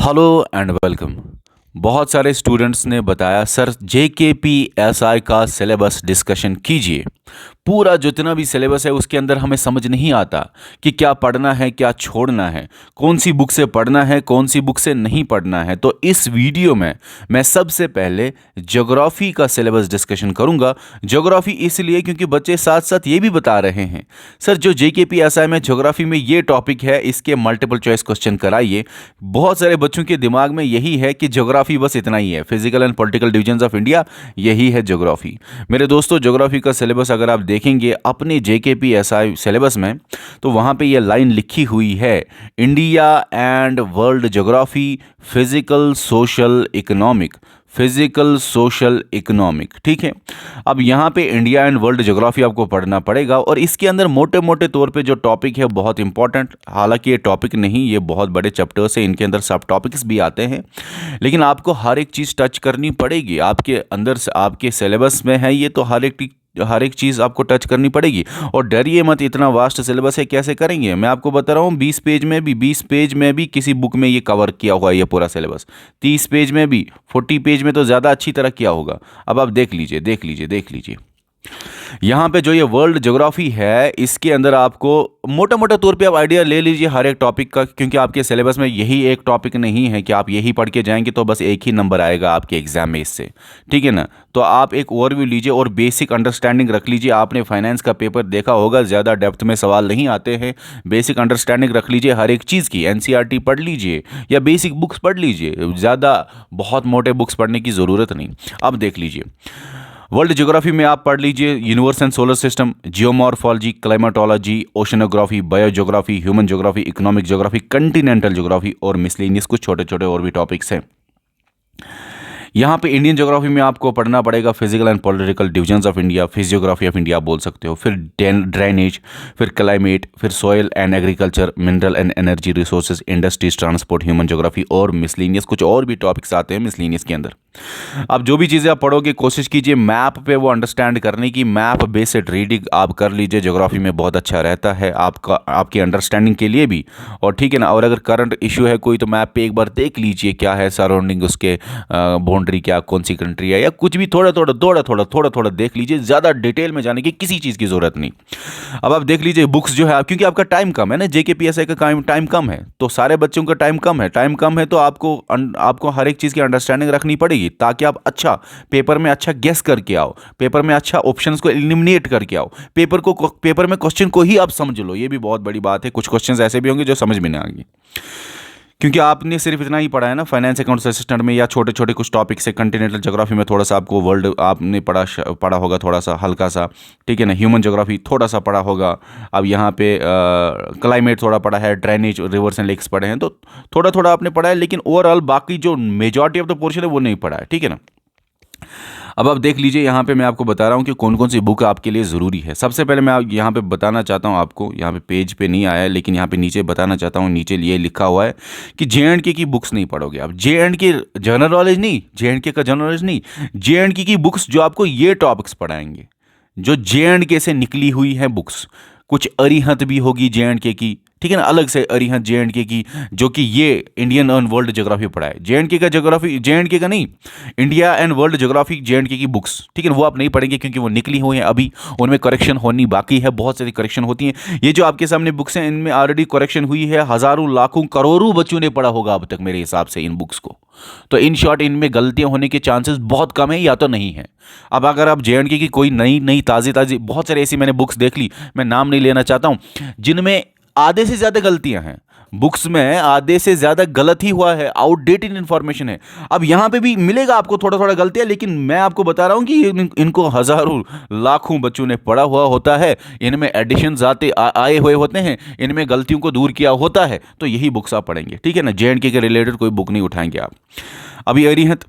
Hello and welcome. बहुत सारे students ने बताया सर JKPSI का सिलेबस डिस्कशन कीजिए। पूरा जितना भी सिलेबस है उसके अंदर हमें समझ नहीं आता कि क्या पढ़ना है क्या छोड़ना है, कौन सी बुक से पढ़ना है कौन सी बुक से नहीं पढ़ना है। तो इस वीडियो में मैं सबसे पहले ज्योग्राफी का सिलेबस डिस्कशन करूंगा। ज्योग्राफी इसलिए क्योंकि बच्चे साथ साथ ये भी बता रहे हैं सर जो JKPSI में ज्योग्राफी में ये टॉपिक है इसके मल्टीपल चॉइस क्वेश्चन कराइए। बहुत सारे बच्चों के दिमाग में यही है कि ज्योग्राफी बस इतना ही है, physical and political division of India यही है ज्योग्राफी। मेरे दोस्तों ज्योग्राफी का सिलेबस अगर आप देखेंगे अपने JKPSI सिलेबस में तो वहाँ पे ये लाइन लिखी हुई है, India and world geography, physical social economic. ठीक है, अब यहाँ पे इंडिया एंड वर्ल्ड ज्योग्राफी आपको पढ़ना पड़ेगा और इसके अंदर मोटे मोटे तौर पे जो टॉपिक है बहुत इंपॉर्टेंट, हालांकि ये टॉपिक नहीं, ये बहुत बड़े चैप्टर्स है, इनके अंदर सब टॉपिक्स भी आते हैं, लेकिन आपको हर एक चीज़ टच करनी पड़ेगी। आपके अंदर से आपके सिलेबस में है ये, तो हर एक चीज़ आपको टच करनी पड़ेगी। और डरिए मत, इतना वास्ट सिलेबस है, कैसे करेंगे मैं आपको बता रहा हूँ। 20 पेज में भी किसी बुक में ये कवर किया हुआ है ये पूरा सिलेबस, 30 पेज में भी, 40 पेज में तो ज़्यादा अच्छी तरह किया होगा। अब आप देख लीजिए यहाँ पे जो ये वर्ल्ड ज्योग्राफी है इसके अंदर आपको मोटा मोटा तौर पे आप आइडिया ले लीजिए हर एक टॉपिक का, क्योंकि आपके सिलेबस में यही एक टॉपिक नहीं है कि आप यही पढ़ के जाएंगे तो बस एक ही नंबर आएगा आपके एग्जाम में इससे। ठीक है ना, तो आप एक ओवरव्यू लीजिए और बेसिक अंडरस्टैंडिंग रख लीजिए। आपने फाइनेंस का पेपर देखा होगा, ज़्यादा डेप्थ में सवाल नहीं आते हैं, बेसिक अंडरस्टैंडिंग रख लीजिए हर एक चीज़ की। NCERT पढ़ लीजिए या बेसिक बुक्स पढ़ लीजिए, ज़्यादा बहुत मोटे बुक्स पढ़ने की ज़रूरत नहीं। अब देख लीजिए वर्ल्ड ज्योग्राफी में आप पढ़ लीजिए universe and solar system, geomorphology, climatology, oceanography, biogeography, human geography, economic geography, continental geography और मिसलेनियस कुछ छोटे छोटे और भी टॉपिक्स हैं। यहाँ पे इंडियन ज्योग्राफी में आपको पढ़ना पड़ेगा physical and political divisions of India, physiography of India बोल सकते हो, फिर ड्रेनेज, फिर क्लाइमेट, फिर soil and agriculture, mineral and energy resources, industries, transport, human geography और मिसलेनियस कुछ और भी टॉपिक्स आते हैं मिसलेनियस के अंदर। अब जो भी चीज़ें आप पढ़ोगे कोशिश कीजिए मैप पे वो अंडरस्टैंड करने की, मैप बेस्ड रीडिंग आप कर लीजिए, ज्योग्राफी में बहुत अच्छा रहता है आपका, आपकी अंडरस्टैंडिंग के लिए भी। और ठीक है ना, और अगर करंट इशू है कोई तो मैप पे एक बार देख लीजिए क्या है सराउंडिंग, उसके बाउंड्री क्या, कौन सी कंट्री है या कुछ भी, थोड़ा थोड़ा देख लीजिए, ज़्यादा डिटेल में जाने की किसी चीज़ की ज़रूरत नहीं। अब आप देख लीजिए बुक्स जो है, क्योंकि आपका टाइम कम है ना, JKPSI का टाइम कम है, तो सारे बच्चों का टाइम कम है, तो आपको हर एक चीज़ की अंडरस्टैंडिंग रखनी पड़ेगी ताकि आप अच्छा पेपर में अच्छा गेस करके आओ, पेपर में अच्छा ऑप्शंस को एलिमिनेट करके आओ, पेपर में क्वेश्चन को ही आप समझ लो। ये भी बहुत बड़ी बात है, कुछ क्वेश्चंस ऐसे भी होंगे जो समझ में नहीं आएंगे क्योंकि आपने सिर्फ इतना ही पढ़ा है ना फाइनेंस अकाउंट्स असिस्टेंट में, या छोटे छोटे कुछ टॉपिक से। कंटिनेंटल ज्योग्राफी में थोड़ा सा आपको वर्ल्ड आपने पढ़ा होगा थोड़ा सा हल्का सा, ठीक है ना। ह्यूमन ज्योग्राफी थोड़ा सा पढ़ा होगा। अब यहाँ पे क्लाइमेट थोड़ा पढ़ा है, ड्रेनेज, रिवर्स एंड लेक्स पढ़े हैं, तो थोड़ा थोड़ा आपने पढ़ा है, लेकिन ओवरऑल बाकी जो मेजॉरिटी ऑफ द पोर्शन है वो नहीं पढ़ा है। ठीक है ना। अब आप देख लीजिए यहाँ पे मैं आपको बता रहा हूँ कि कौन कौन सी बुक आपके लिए ज़रूरी है। सबसे पहले मैं यहाँ पे बताना चाहता हूँ आपको, यहाँ पे पेज पे नहीं आया है लेकिन यहाँ पे नीचे बताना चाहता हूँ, नीचे ये लिखा हुआ है कि JNK की बुक्स नहीं पढ़ोगे आप। JNK जनरल नॉलेज नहीं, JNK का जनरल नॉलेज नहीं, JNK की बुक्स जो आपको ये टॉपिक्स पढ़ाएंगे, जो JNK से निकली हुई हैं बुक्स। कुछ अरिहंत भी होगी JNK की, ठीक है ना, अलग से अरिहंत JNK की, जो कि ये इंडियन एंड वर्ल्ड ज्योग्राफी पढ़ाए। JNK का ज्योग्राफी, JNK का नहीं, India and world geography JNK की बुक्स, ठीक है ना, वो आप नहीं पढ़ेंगे क्योंकि वो निकली हुई हैं अभी, उनमें करेक्शन होनी बाकी है, बहुत सारी करेक्शन होती हैं। ये जो आपके सामने बुक्स हैं इनमें ऑलरेडी करेक्शन हुई है, हज़ारों लाखों करोड़ों बच्चों ने पढ़ा होगा अब तक मेरे हिसाब से इन बुक्स को। तो इन शॉर्ट इनमें गलतियां होने के चांसेस बहुत कम है या तो नहीं है। अब अगर आप JNK की कोई नई ताज़ी बहुत सारी ऐसी मैंने बुक्स देख ली, मैं नाम नहीं लेना चाहता हूं, जिनमें आधे से ज़्यादा गलतियां हैं, बुक्स में आधे से ज़्यादा गलत ही हुआ है, आउटडेटेड इन्फॉर्मेशन है। अब यहाँ पे भी मिलेगा आपको थोड़ा थोड़ा गलतियाँ, लेकिन मैं आपको बता रहा हूँ कि इनको हज़ारों लाखों बच्चों ने पढ़ा हुआ होता है, इनमें एडिशंस आए हुए होते हैं, इनमें गलतियों को दूर किया होता है, तो यही बुक्स आप पढ़ेंगे। ठीक है ना, JNK के रिलेटेड कोई बुक नहीं उठाएंगे आप। अभी अरिहंत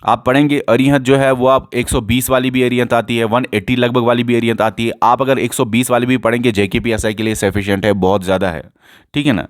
आप पढ़ेंगे, अरिहंत जो है वो आप 120 वाली भी अरिहंत आती है, 180 लगभग वाली भी अरिहंत आती है। आप अगर 120 वाली भी पढ़ेंगे JKPSI के लिए सफिशिएंट है, बहुत ज़्यादा है। ठीक है ना।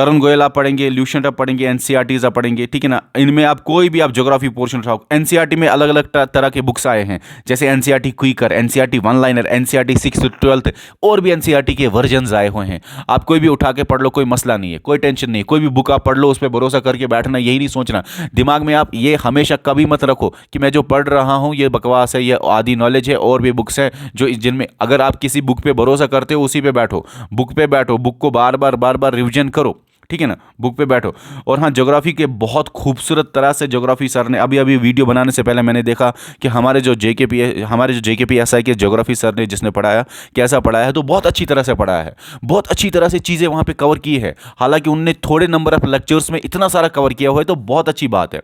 तरुण गोयल आप पढ़ेंगे, ल्यूसेंट आप पढ़ेंगे, एनसीईआरटीज आप पढ़ेंगे, ठीक है ना। इनमें आप कोई भी आप ज्योग्राफी पोर्शन उठाओ, एनसीईआरटी में अलग अलग तरह के बुक्स आए हैं, जैसे NCERT quicker, NCERT one liner, NCERT 6th 12th, और भी एनसीईआरटी के वर्जन्स आए हुए हैं। आप कोई भी उठा के पढ़ लो, कोई मसला नहीं है, कोई टेंशन नहीं, कोई भी बुक आप पढ़ लो, उस पर भरोसा करके बैठना, यही नहीं सोचना दिमाग में। आप ये हमेशा कभी मत रखो कि मैं जो पढ़ रहा हूँ ये बकवास है, ये आधी नॉलेज है, और भी बुक्स हैं जो जिनमें, अगर आप किसी बुक पे भरोसा करते हो उसी पे बैठो, बुक पे बैठो, बुक को बार बार रिवीजन करो, ठीक है ना, बुक पे बैठो। और हाँ, ज्योग्राफी के बहुत खूबसूरत तरह से ज्योग्राफी सर ने अभी वीडियो बनाने से पहले मैंने देखा कि हमारे जो JKPSI के ज्योग्राफी सर ने जिसने पढ़ाया, कैसा पढ़ाया है, तो बहुत अच्छी तरह से पढ़ाया है, बहुत अच्छी तरह से चीज़ें वहाँ पे कवर की है। हालांकि उनने थोड़े नंबर ऑफ लेक्चर्स में इतना सारा कवर किया हुआ है, तो बहुत अच्छी बात है।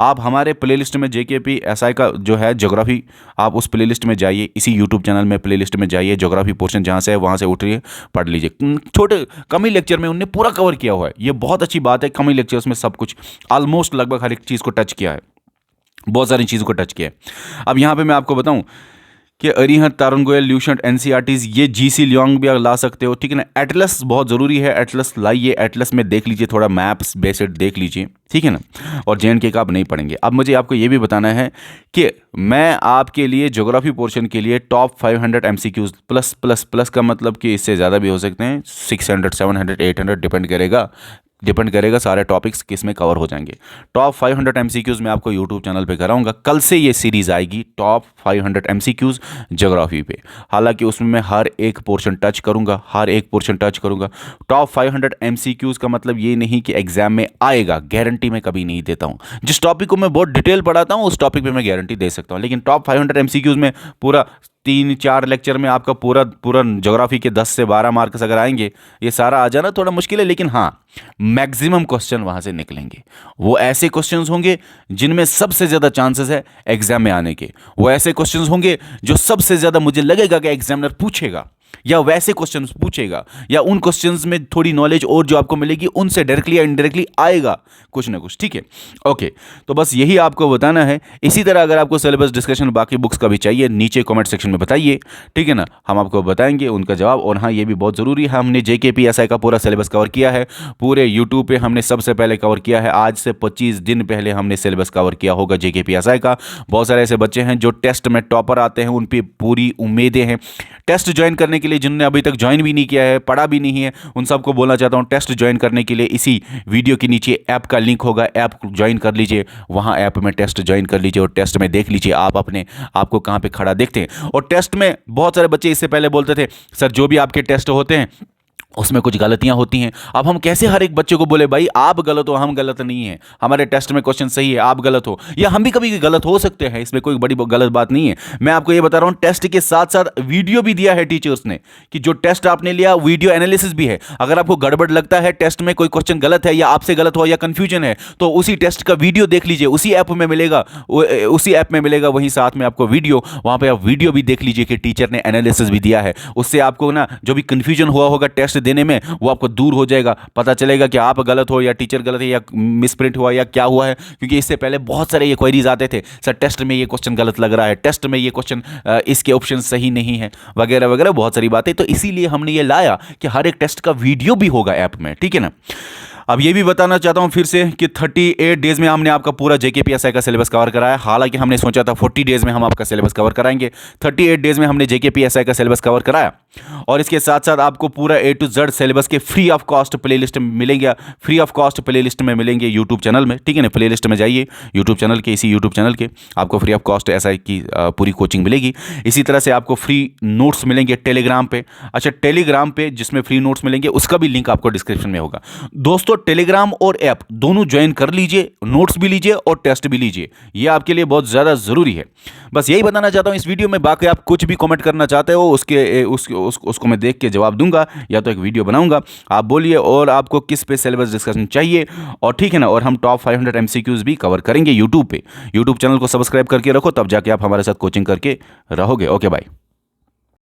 आप हमारे प्लेलिस्ट में JKPSI का जो है ज्योग्राफी, आप उस प्लेलिस्ट में जाइए, इसी यूट्यूब चैनल में प्लेलिस्ट में जाइए, ज्योग्राफी पोर्शन जहाँ से है वहाँ से उठिए, पढ़ लीजिए। छोटे कम ही लेक्चर में उनने पूरा कवर किया हुआ है, ये बहुत अच्छी बात है। कम ही लेक्चर्स में सब कुछ, ऑलमोस्ट लगभग हर एक चीज़ को टच किया है, बहुत सारी चीज़ों को टच किया है। अब यहाँ पे मैं आपको बताऊं कि अरिहंत, तरुण गोयल, ल्यूसेंट, एनसीईआरटीज, ये जीसी लियोंग भी आप ला सकते हो, ठीक है ना। एटलस बहुत ज़रूरी है, एटलस लाइए, एटलस में देख लीजिए, थोड़ा मैप्स बेस्ड देख लीजिए, ठीक है ना। और JNK का आप नहीं पढ़ेंगे। अब मुझे आपको ये भी बताना है कि मैं आपके लिए ज्योग्राफी पोर्शन के लिए top 500 MCQs plus plus plus का मतलब कि इससे ज़्यादा भी हो सकते हैं, 600, 700, 800 डिपेंड करेगा सारे टॉपिक्स किस में कवर हो जाएंगे। टॉप 500 MCQs मैं आपको यूट्यूब चैनल पे कराऊंगा। कल से ये सीरीज़ आएगी टॉप 500 MCQs ज्योग्राफी पे। हालांकि उसमें मैं हर एक पोर्शन टच करूंगा, टॉप 500 MCQs का मतलब ये नहीं कि एग्जाम में आएगा, गारंटी मैं कभी नहीं देता हूँ। जिस टॉपिक को मैं बहुत डिटेल पढ़ाता हूँ उस टॉपिक पर मैं गारंटी दे सकता हूँ, लेकिन टॉप 500 MCQs में पूरा 3-4 लेक्चर में आपका पूरा ज्योग्राफी के 10 से 12 मार्क्स अगर आएंगे, ये सारा आ जाना थोड़ा मुश्किल है, लेकिन हाँ, मैक्सिमम क्वेश्चन वहां से निकलेंगे। वो ऐसे क्वेश्चंस होंगे जिनमें सबसे ज्यादा चांसेस है एग्जाम में आने के, वो ऐसे क्वेश्चंस होंगे जो सबसे ज्यादा मुझे लगेगा कि एग्जामिनर पूछेगा, या वैसे क्वेश्चंस पूछेगा, या उन क्वेश्चंस में थोड़ी नॉलेज और जो आपको मिलेगी उनसे डायरेक्टली या इनडायरेक्टली आएगा कुछ ना कुछ, ठीक है। ओके, तो बस यही आपको बताना है। इसी तरह अगर आपको सिलेबस डिस्कशन बाकी बुक्स का भी चाहिए, नीचे कमेंट सेक्शन में बताइए, ठीक है ना, हम आपको बताएंगे उनका जवाब। और हाँ, ये भी बहुत ज़रूरी है, हमने JKPSI का पूरा सिलेबस कवर किया है, पूरे यूट्यूब पे हमने सबसे पहले कवर किया है। आज से 25 दिन पहले हमने सिलेबस कवर किया होगा JKPSI का। बहुत सारे ऐसे बच्चे हैं जो टेस्ट में टॉपर आते हैं, उन पर पूरी उम्मीदें हैं। टेस्ट ज्वाइन करने के लिए जिन्होंने अभी तक ज्वाइन भी नहीं किया है, पढ़ा भी नहीं है, उन सबको बोलना चाहता हूँ, टेस्ट ज्वाइन करने के लिए इसी वीडियो के नीचे ऐप का लिंक होगा, ऐप ज्वाइन कर लीजिए, वहाँ ऐप में टेस्ट ज्वाइन कर लीजिए और टेस्ट में देख लीजिए आप अपने आपको कहाँ पे खड़ा देखते हैं। और टेस्ट में बहुत सारे बच्चे इससे पहले बोलते थे, सर जो भी आपके टेस्ट होते हैं उसमें कुछ गलतियां होती हैं। अब हम कैसे हर एक बच्चे को बोले भाई आप गलत हो, हम गलत नहीं है, हमारे टेस्ट में क्वेश्चन सही है, आप गलत हो, या हम भी कभी गलत हो सकते हैं, इसमें कोई बड़ी गलत बात नहीं है। मैं आपको ये बता रहा हूं, टेस्ट के साथ साथ वीडियो भी दिया है टीचर्स ने कि जो टेस्ट आपने लिया वीडियो एनालिसिस भी है। अगर आपको गड़बड़ लगता है, टेस्ट में कोई क्वेश्चन गलत है या आपसे गलत हो या कंफ्यूजन है, तो उसी टेस्ट का वीडियो देख लीजिए, उसी ऐप में मिलेगा, वहीं साथ में आपको वीडियो, वहां पर आप वीडियो भी देख लीजिए कि टीचर ने एनालिसिस भी दिया है। उससे आपको ना जो भी कंफ्यूजन हुआ होगा टेस्ट देने में वो आपको दूर हो जाएगा, पता चलेगा कि आप गलत हो या टीचर गलत है या मिसप्रिंट हुआ या क्या हुआ है। क्योंकि इससे पहले बहुत सारे ये क्वेरीज आते थे, सर टेस्ट में ये क्वेश्चन गलत लग रहा है, टेस्ट में ये क्वेश्चन इसके ऑप्शन सही नहीं है, वगैरह वगैरह बहुत सारी बातें। तो इसीलिए हमने ये लाया कि हर एक टेस्ट का वीडियो भी होगा ऐप में, ठीक है ना। अब ये भी बताना चाहता हूं फिर से कि 38 डेज में हमने आपका पूरा JKPSI का सिलेबस कवर कराया। हालांकि हमने सोचा था 40 डेज में हम आपका सिलेबस कवर कराएंगे, 38 डेज में हमने JKPSI का सिलेबस कवर कराया। और इसके साथ साथ आपको पूरा A to Z सिलेबस के फ्री ऑफ कॉस्ट प्लेलिस्ट मिलेंगे, फ्री ऑफ कॉस्ट प्लेलिस्ट में मिलेंगे यूट्यूब चैनल में, ठीक है ना। प्लेलिस्ट में जाइए यूट्यूब चैनल के, इसी यूट्यूब चैनल के आपको फ्री ऑफ कॉस्ट SI की पूरी कोचिंग मिलेगी। इसी तरह से आपको फ्री नोट्स मिलेंगे टेलीग्राम पे। अच्छा, टेलीग्राम पे जिसमें फ्री नोट्स मिलेंगे उसका भी लिंक आपको डिस्क्रिप्शन में होगा। दोस्तों, टेलीग्राम और ऐप दोनों ज्वाइन कर लीजिए, नोट्स भी लीजिए और टेस्ट भी लीजिए, यह आपके लिए बहुत ज़्यादा ज़रूरी है। बस यही बताना चाहता हूं इस वीडियो में। बाकी आप कुछ भी कमेंट करना चाहते हो उसको मैं देख के जवाब दूंगा या तो एक वीडियो बनाऊंगा, आप बोलिए और आपको किस पे सिलेबस डिस्कशन चाहिए, और ठीक है ना। और हम टॉप 500 MCQs भी कवर करेंगे यूट्यूब पे। यूट्यूब चैनल को सब्सक्राइब करके रखो, तब जाके आप हमारे साथ कोचिंग करके रहोगे। Okay bye.